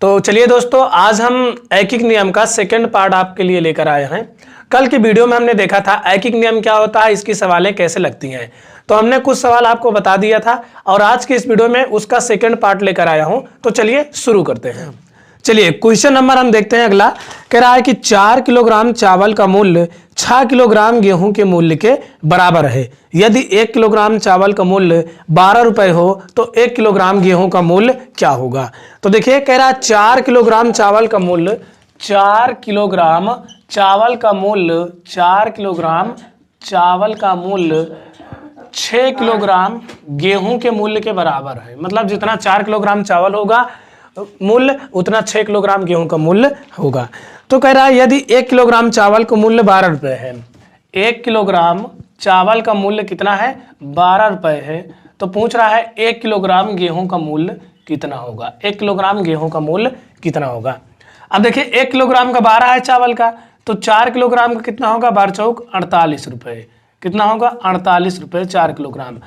तो चलिए दोस्तों, आज हम ऐकिक नियम का सेकंड पार्ट आपके लिए लेकर आए हैं। कल की वीडियो में हमने देखा था ऐकिक नियम क्या होता है, इसकी सवालें कैसे लगती हैं। तो हमने कुछ सवाल आपको बता दिया था और आज की इस वीडियो में उसका सेकंड पार्ट लेकर आया हूं। तो चलिए शुरू करते हैं। चलिए क्वेश्चन नंबर हम देखते हैं। अगला कह रहा है कि 4 किलोग्राम चावल का मूल्य 6 किलोग्राम गेहूं के मूल्य के बराबर है। यदि 1 किलोग्राम चावल का मूल्य 12 रुपए हो तो 1 किलोग्राम गेहूं का मूल्य क्या होगा। तो देखिए कह रहा है 4 किलोग्राम चावल का मूल्य 4 किलोग्राम चावल का मूल्य 4 किलोग्राम चावल का मूल्य 6 किलोग्राम गेहूं के मूल्य के बराबर है। मतलब जितना 4 किलोग्राम चावल होगा मूल्य उतना 6 किलोग्राम गेहूं का मूल्य होगा। तो कह रहा है यदि 1 किलोग्राम चावल का मूल्य 12 रुपए है, 1 किलोग्राम चावल का मूल्य कितना है 12 रुपए है, तो पूछ रहा है 1 किलोग्राम गेहूं का मूल्य कितना होगा। 1 किलोग्राम गेहूं का मूल्य कितना होगा। अब देखिए 1 किलोग्राम का 12 है चावल का, तो 4 किलोग्राम का कितना होगा 12 चौक 48 रुपए। कितना होगा 48 रुपए 4 किलोग्राम।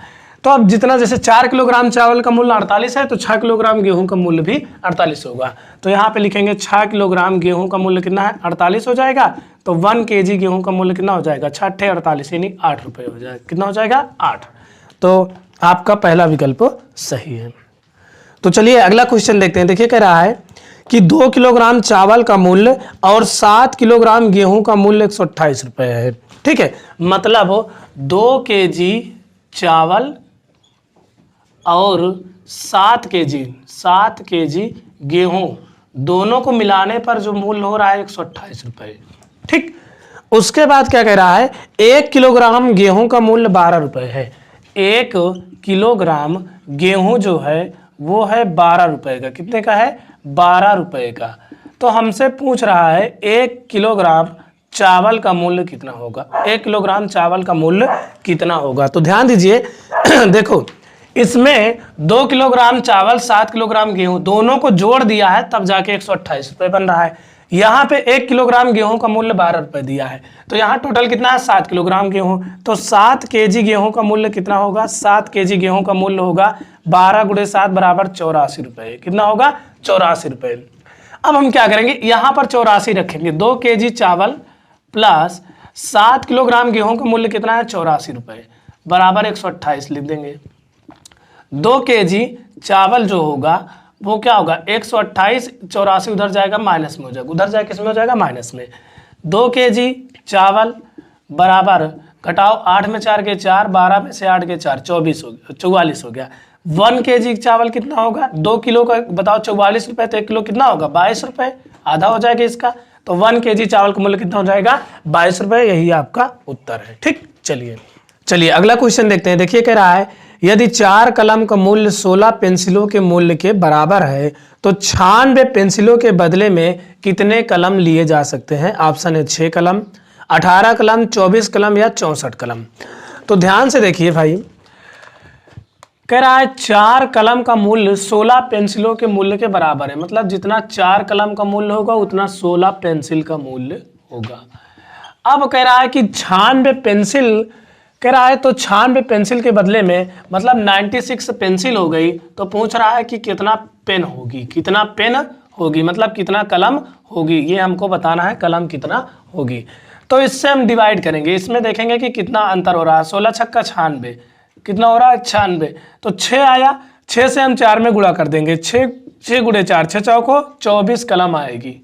तो अब जितना जैसे 4 किलोग्राम चावल का मूल्य 48 है तो 6 किलोग्राम गेहूं का मूल्य भी 48 होगा। तो यहाँ पे लिखेंगे 6 किलोग्राम गेहूं का मूल्य कितना है 48 हो जाएगा। तो 1 केजी गेहूं का मूल्य कितना हो जाएगा 6 × 48 यानी 8 रुपये हो जाएगा। कितना हो जाएगा 8। तो आपका पहला विकल्प सही है। तो चलिए अगला क्वेश्चन देखते हैं। देखिए कह रहा है कि 2 किलोग्राम चावल का मूल्य और 7 किलोग्राम गेहूं का मूल्य 128 रुपये है। ठीक है, मतलब 2 केजी चावल और 7 केजी गेहूं दोनों को मिलाने पर जो मूल्य हो रहा है 128 रुपये। ठीक, उसके बाद क्या कह रहा है 1 किलोग्राम गेहूं का मूल्य 12 रुपये है। 1 किलोग्राम गेहूं जो है वो है 12 रुपये का। कितने का है 12 रुपये का। तो हमसे पूछ रहा है 1 किलोग्राम चावल का मूल्य कितना होगा। 1 किलोग्राम चावल का मूल्य कितना होगा। तो ध्यान दीजिए देखो इसमें 2 किलोग्राम चावल 7 किलोग्राम गेहूं दोनों को जोड़ दिया है तब जाके 128 रुपये बन रहा है। यहाँ पे 1 किलोग्राम गेहूं का मूल्य 12 रुपये दिया है, तो यहाँ टोटल कितना है 7 किलोग्राम गेहूं। तो 7 केजी गेहूं का मूल्य कितना होगा 7 केजी गेहूं का मूल्य होगा 12 × 7 बराबर 84 रुपये। कितना होगा 84 रुपये। अब हम क्या करेंगे यहाँ पर 84 रखेंगे। 2 केजी चावल प्लस 7 किलोग्राम गेहूं का मूल्य कितना है 84 रुपये बराबर 128 लिख देंगे। 2 केजी चावल जो होगा वो क्या होगा 128, 84 उधर जाएगा माइनस में हो जाएगा, उधर जाए किस में हो जाएगा माइनस में। 2 केजी चावल बराबर घटाओ 8 में 4 के 4, 12 में से 8 के 4 24 हो गया 44 हो गया। 1 केजी चावल कितना होगा 2 किलो का बताओ 44 रुपये, तो 1 किलो कितना होगा 22 रुपये, आधा हो जाएगा इसका। तो 1 केजी चावल का मूल्य कितना हो जाएगा 22 रुपये। यही आपका उत्तर है। ठीक, चलिए अगला क्वेश्चन देखते हैं। देखिए कह रहा है यदि 4 कलम का मूल्य 16 पेंसिलों के मूल्य के बराबर है तो 96 पेंसिलों के बदले में कितने कलम लिए जा सकते हैं। ऑप्शन है 6 कलम, 18 कलम, 24 कलम या 64 कलम। तो ध्यान से देखिए भाई, कह रहा है 4 कलम का मूल्य 16 पेंसिलों के मूल्य के बराबर है। मतलब जितना 4 कलम का मूल्य होगा उतना 16 पेंसिल का मूल्य होगा। अब कह रहा है कि 96 पेंसिल कह रहा है, तो 96 पेंसिल के बदले में मतलब 96 पेंसिल हो गई। तो पूछ रहा है कि कितना पेन होगी, कितना पेन होगी मतलब कितना कलम होगी, ये हमको बताना है कलम कितना होगी। तो इससे हम डिवाइड करेंगे, इसमें देखेंगे कि कितना अंतर हो रहा है। 16 छक्का 96 कितना हो रहा है 96। तो 6 आया, 6 से हम 4 में गुणा कर देंगे, 6 × 4 6 चौको 24 कलम आएगी।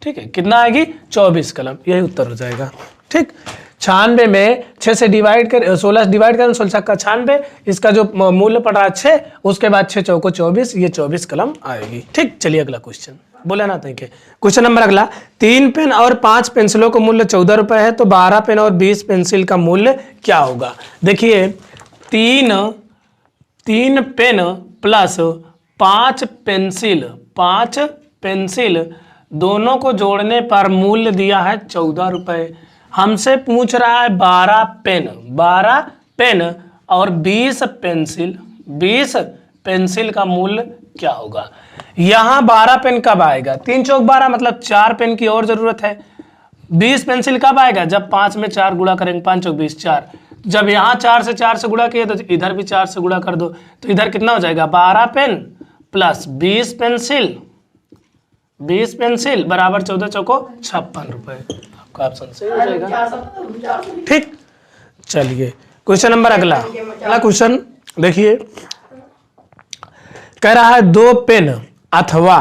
ठीक है, कितना आएगी 24 कलम, यही उत्तर हो जाएगा। ठीक, 96 में 6 से डिवाइड कर 16 डिवाइड करें 16 का 96, इसका जो मूल्य पड़ रहा है 6, उसके बाद 6 चौको 24, ये 24 कलम आएगी। ठीक, चलिए अगला क्वेश्चन बोले ना देखिए क्वेश्चन नंबर अगला। 3 पेन और 5 पेंसिलों का मूल्य 14 रुपये है तो 12 पेन और 20 पेंसिल का मूल्य क्या होगा। देखिए 3 पेन प्लस 5 पेंसिल दोनों को जोड़ने पर मूल्य दिया है 14 रुपये। हमसे पूछ रहा है 12 पेन और 20 पेंसिल का मूल्य क्या होगा। यहाँ 12 पेन कब आएगा 3 चौक 12 मतलब 4 पेन की और जरूरत है। 20 पेंसिल कब आएगा जब 5 में 4 गुणा करेंगे 5 चौक 20 4। जब यहाँ 4 से गुणा किए तो इधर भी 4 से गुणा कर दो, तो इधर कितना हो जाएगा 12 पेन प्लस 20 पेंसिल 20 पेंसिल बराबर 14 चौको 56 रुपए। आपका ऑप्शन सही हो जाएगा। ठीक, चलिए क्वेश्चन नंबर अगला क्वेश्चन देखिए, कह रहा है 2 पेन अथवा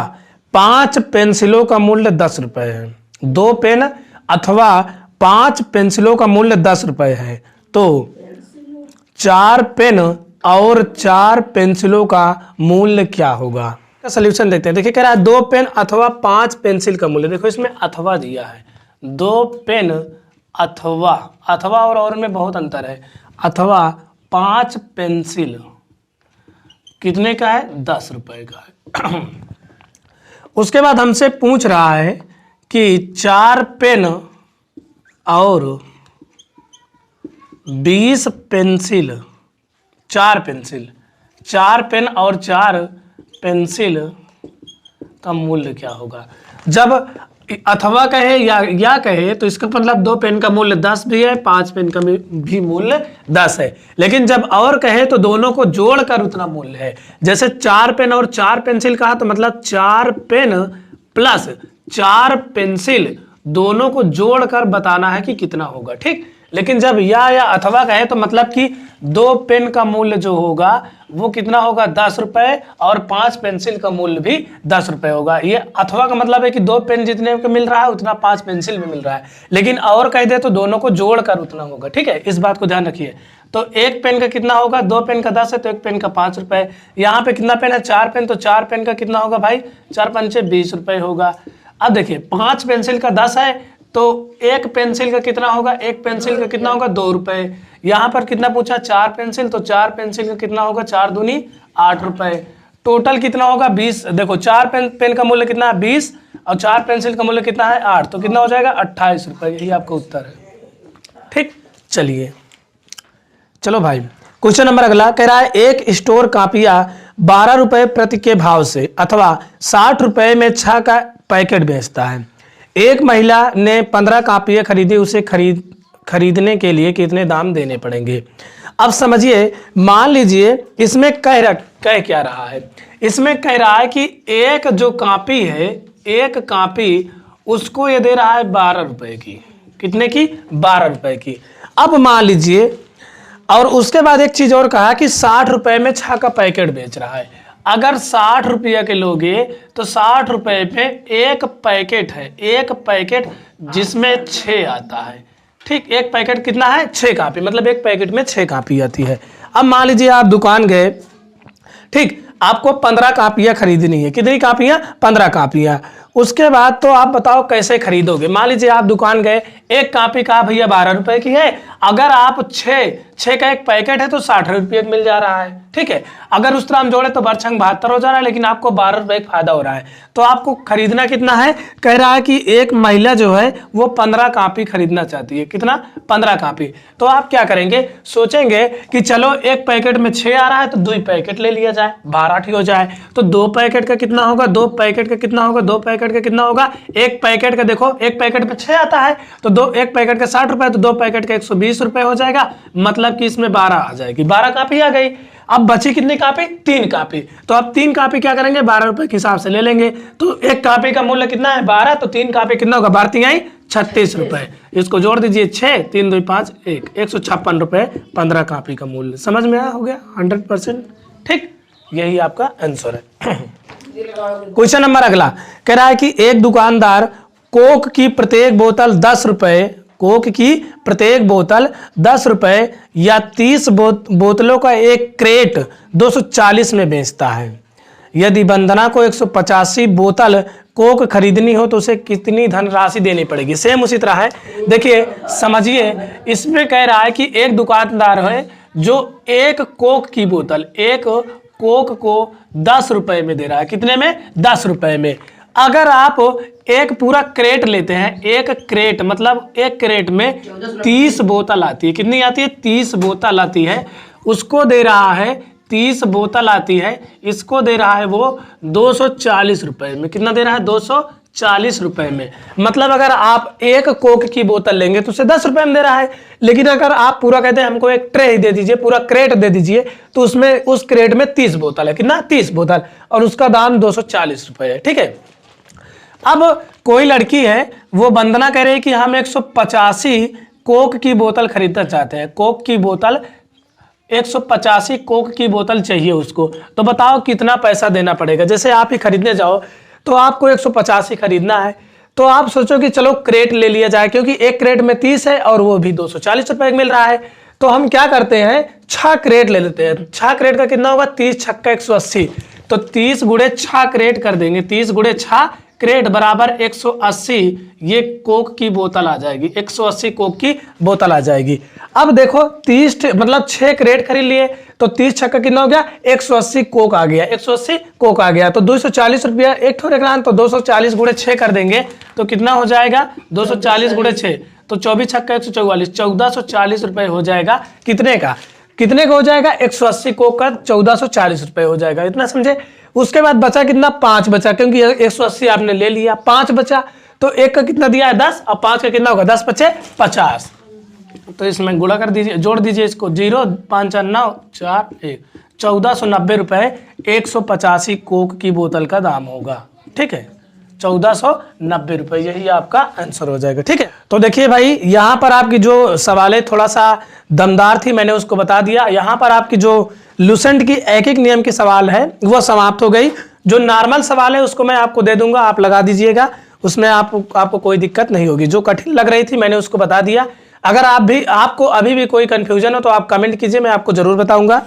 5 पेंसिलों का मूल्य 10 रुपए है। 2 पेन अथवा 5 पेंसिलों का मूल्य 10 रुपए है, तो 4 पेन और 4 पेंसिलों का मूल्य क्या होगा? सॉल्यूशन देखते हैं। देखिए कह रहा है 2 पेन अथवा 5 पेंसिल का मूल्य, देखो इसमें अथवा दिया है। 2 पेन अथवा, अथवा और में बहुत अंतर है। अथवा 5 पेंसिल कितने का है? 10 रुपए का है। उसके बाद हमसे पूछ रहा है कि 4 पेन और 20 पेंसिल, 4 पेंसिल, 4 पेन और 4 पेंसिल का मूल्य क्या होगा? जब अथवा कहे या कहे तो इसका मतलब 2 पेन का मूल्य 10 भी है, 5 पेन का भी मूल्य 10 है। लेकिन जब और कहे तो दोनों को जोड़कर उतना मूल्य है। जैसे 4 पेन और 4 पेंसिल कहा तो मतलब 4 पेन प्लस 4 पेंसिल दोनों को जोड़कर बताना है कि कितना होगा। ठीक, लेकिन जब या अथवा कहे तो मतलब कि 2 पेन का मूल्य जो होगा वो कितना होगा? 10 रुपए, और 5 पेंसिल का मूल्य भी 10 रुपए होगा। ये अथवा का मतलब है कि 2 पेन जितने को मिल रहा है उतना 5 पेंसिल भी मिल रहा है। लेकिन और कह दे तो दोनों को जोड़कर उतना होगा। ठीक है, इस बात को ध्यान रखिए। तो 1 पेन का कितना होगा? 2 पेन का 10 है तो 1 पेन का 5 रुपए। यहाँ पे कितना पेन है? 4 पेन, तो 4 पेन का कितना होगा भाई? 4 पंचे 20 रुपए होगा। अब देखिए 5 पेंसिल का 10 है तो 1 पेंसिल का कितना होगा? 1 पेंसिल का कितना होगा? 2 रुपए। यहाँ पर कितना पूछा? 4 पेंसिल, तो 4 पेंसिल का कितना होगा? 4 दूनी 8 रुपए। टोटल कितना होगा? 20। देखो 4 पेन का मूल्य कितना है? 20, और 4 पेंसिल का मूल्य कितना है? 8, तो कितना हो जाएगा? 28 रुपए। यही आपका उत्तर है। ठीक, चलिए चलो भाई क्वेश्चन नंबर अगला कह रहा है एक स्टोर कापियां 12 रुपए प्रति के भाव से अथवा 60 रुपए में 6 का पैकेट बेचता है। एक महिला ने 15 कापियां खरीदी, उसे खरीदने के लिए कितने दाम देने पड़ेंगे? अब समझिए, मान लीजिए इसमें कह क्या रहा है? इसमें कह रहा है कि एक जो कापी है, एक कापी उसको ये दे रहा है 12 रुपए की। कितने की? 12 रुपए की। अब मान लीजिए, और उसके बाद एक चीज और कहा कि 60 रुपए में 6 का पैकेट बेच रहा है। अगर 60 रुपया के लोगे तो 60 रुपए पे एक पैकेट है, एक पैकेट जिसमें 6 आता है। ठीक, एक पैकेट कितना है? 6 कापी, मतलब एक पैकेट में 6 कापी आती है। अब मान लीजिए आप दुकान गए, ठीक, आपको 15 कापियां खरीदनी है। कितनी कापियां? 15 कापियां। उसके बाद तो आप बताओ कैसे खरीदोगे? मान लीजिए आप दुकान गए, एक कापी का भैया 12 रुपए की है। अगर आप 6 का एक पैकेट है तो 60 रुपये मिल जा रहा है। ठीक है, अगर उस तरह हम जोड़े तो बरछंग 72 हो जा रहा है, लेकिन आपको 12 रुपए का फायदा हो रहा है। तो आपको खरीदना कितना है? कह रहा है कि एक महिला जो है वो 15 कापी खरीदना चाहती है। कितना? 15 कापी। तो आप क्या करेंगे? सोचेंगे कि चलो एक पैकेट में 6 आ रहा है तो 2 पैकेट ले लिया जाए, 12 हो जाए। तो 2 पैकेट का कितना होगा? 2 पैकेट का कितना होगा? 2 पैकेट का कितना होगा? एक पैकेट का देखो, एक पैकेट में 6 आता है तो एक पैकेट का 60 रुपए, तो 2 पैकेट का 120 रुपए हो जाएगा। मतलब कि इसमें 12 आ जाएगी। 12 कापी आ गई। अब बची कितनी कापी? 3 कापी। तो अब 3 कापी क्या करेंगे? 12 रुपए के हिसाब से ले लेंगे। तो एक कापी का मूल्य कितना है? 12, तो 3 कापी कितना होगा? 12 आई 36 रुपए। इसको जोड़ दीजिए, 6 3 2 5 1, 156 रुपए 15 कापी का मूल्य। समझ में आया? हो गया 100%। ठीक, यही आपका आंसर है। क्वेश्चन नंबर अगला कह रहा है कि एक दुकानदार कोक की प्रत्येक बोतल 10 रुपए, कोक की प्रत्येक बोतल 10 रुपए या 30 बोतलों का एक क्रेट 240 में बेचता है। यदि वंदना को 185 बोतल कोक खरीदनी हो तो उसे कितनी धनराशि देनी पड़ेगी? सेम उसी तरह है। देखिए समझिए, इसमें कह रहा है कि एक दुकानदार है जो एक कोक की बोतल, एक कोक को 10 रुपए में दे रहा है। कितने में? 10 रुपए में। अगर आप एक पूरा क्रेट लेते हैं, एक क्रेट मतलब एक क्रेट में 30 बोतल आती है। कितनी आती है? 30 बोतल आती है। उसको दे रहा है 30 बोतल आती है, इसको दे रहा है वो 240 रुपए में। कितना दे रहा है? 240 रुपए में। मतलब अगर आप एक कोक की बोतल लेंगे तो उसे 10 रुपए में दे रहा है। लेकिन अगर आप पूरा कहते हैं हमको एक ट्रे ही दे दीजिए, पूरा क्रेट दे दीजिए, तो उसमें उस क्रेट में 30 बोतल है। कितना? 30 बोतल, और उसका दाम 240 रुपए है। ठीक है, अब कोई लड़की है, वो वंदना कह रही है कि हम 185 कोक की बोतल खरीदना चाहते हैं। कोक की बोतल 185 कोक की बोतल चाहिए उसको, तो बताओ कितना पैसा देना पड़ेगा। जैसे आप ही खरीदने जाओ तो आपको 185 खरीदना है, तो आप सोचो कि चलो क्रेट ले लिया जाए, क्योंकि एक क्रेट में 30 है और वो भी 240 रुपए मिल रहा है। तो हम क्या करते हैं, 6 क्रेट ले लेते हैं। 6 क्रेट का कितना होगा, 30 छक्का 180, तो 30 गुणे 6 क्रेट कर देंगे। 30 गुणे 6 क्रेट बराबर 180 ये कोक की बोतल आ जाएगी। 180 कोक की बोतल आ जाएगी। अब देखो 30 मतलब 6 क्रेट खरीद लिए, तो 30 छक्का कितना हो गया, 180 कोक आ गया। 180 कोक आ गया तो 240 रुपया एक ठो रखना, तो 240 गुणे 6 कर देंगे तो कितना हो जाएगा, 240 गुणे 6 तो 24 छक्का 144, 1440 रुपए हो जाएगा। कितने का हो जाएगा, 180 कोक का 1440 रुपए हो जाएगा। इतना समझे। उसके बाद बचा कितना, 5 बचा, क्योंकि 180 आपने ले लिया, 5 बचा, तो एक का कितना दिया है 10 और 5 का कितना होगा, 10 बचे 50। तो इसमें गुणा कर दीजिए, जोड़ दीजिए इसको, 0 5 9 4 1 1490 रुपए 185 कोक की बोतल का दाम होगा। ठीक है, 1490 रुपए, यही आपका आंसर हो जाएगा। ठीक है, तो देखिए भाई यहाँ पर आपकी जो सवालें थोड़ा सा दमदार थी, मैंने उसको बता दिया। यहाँ पर आपकी जो लुसेंट की एक एक नियम की सवाल है वो समाप्त हो गई। जो नॉर्मल सवाल है उसको मैं आपको दे दूंगा, आप लगा दीजिएगा, उसमें आपको कोई दिक्कत नहीं होगी। जो कठिन लग रही थी मैंने उसको बता दिया। अगर आपको अभी भी कोई कंफ्यूजन हो तो आप कमेंट कीजिए, मैं आपको जरूर बताऊंगा।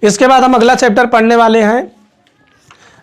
इसके बाद हम अगला चैप्टर पढ़ने वाले हैं,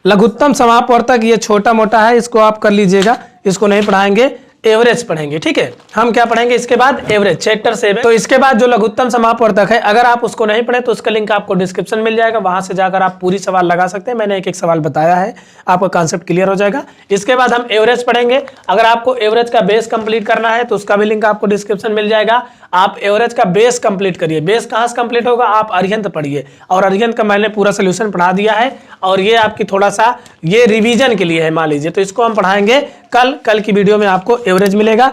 लघुत्तम समापवर्तक। ये छोटा मोटा है, इसको आप कर लीजिएगा, इसको नहीं पढ़ाएंगे, एवरेज पढ़ेंगे। ठीक है, हम क्या पढ़ेंगे इसके बाद, एवरेज, चैप्टर 7। तो इसके बाद जो लघुत्तम समापवर्तक है, अगर आप उसको नहीं पढ़े तो उसका लिंक आपको डिस्क्रिप्शन मिल जाएगा, वहां से जाकर आप पूरी सवाल लगा सकते हैं। मैंने एक एक सवाल बताया है, आपका कॉन्सेप्ट क्लियर हो जाएगा। इसके बाद हम एवरेज पढ़ेंगे। अगर आपको एवरेज का बेस कंप्लीट करना है तो उसका भी लिंक आपको डिस्क्रिप्शन मिल जाएगा। आप एवरेज का बेस कंप्लीट करिए। बेस कहाँ से कंप्लीट होगा, आप अरिहंत पढ़िए, और अरिहंत का मैंने पूरा सोल्यूशन पढ़ा दिया है, और ये आपकी थोड़ा सा ये रिवीजन के लिए है, मान लीजिए। तो इसको हम पढ़ाएंगे कल की वीडियो में आपको एवरेज मिलेगा।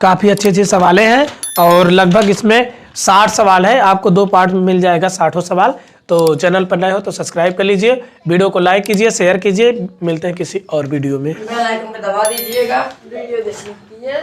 काफ़ी अच्छी सवालें हैं, और लगभग इसमें 60 सवाल है, आपको 2 पार्ट में मिल जाएगा 60 सवाल। तो चैनल पर नए हो तो सब्सक्राइब कर लीजिए, वीडियो को लाइक कीजिए, शेयर कीजिए। मिलते हैं किसी और वीडियो में। बेल आइकन पे दबा दीजिएगा वीडियो देखने के लिए।